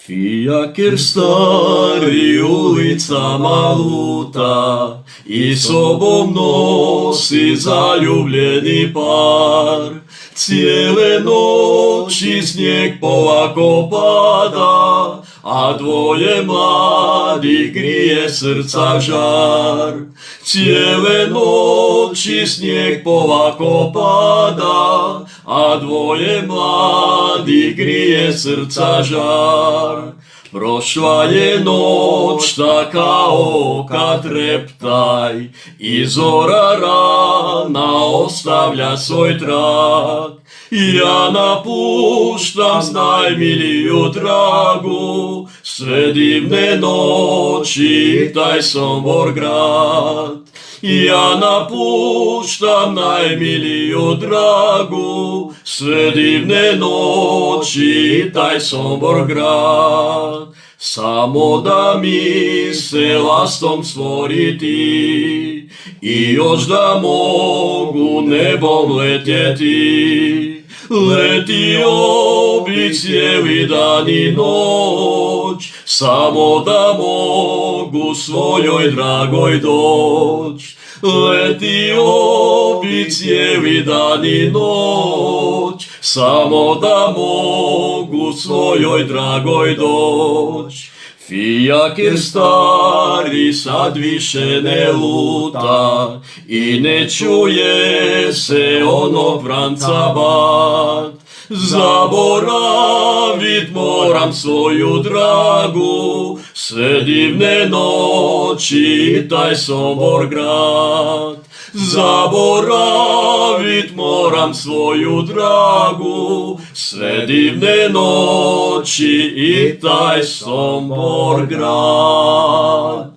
Fijaker stari ulicama luta i sobom nosi zaljubljeni par. Cijele noći snijeg polako pada, a dvoje mladih grije srca žar. Cijele noći snijeg polako pada, a dvoje mladih grije srca žar. Prošla je noć taka oka treptaj i zora rana ostavlja svoj trag. Ja napuštam, znaj miliju dragu, sve divne noći taj Sombor grad. Ja napuštam najmiliju dragu, sve divne noći taj Sombor grad. Samo da mi se lastom stvoriti i još da mogu nebom letjeti. Letio bi cijeli dan i noć, samo da mogu svojoj dragoj doć. Letio bi cijeli dan i noć, samo da mogu svojoj dragoj doć. Fijaker stari sad više ne luta i ne čuje se onog vranca bat. Zaboravit moram svoju dragu, sve divne noći taj Sombor grad. Zaboravit moram svoju dragu, sve divne noći i taj Sombor grad.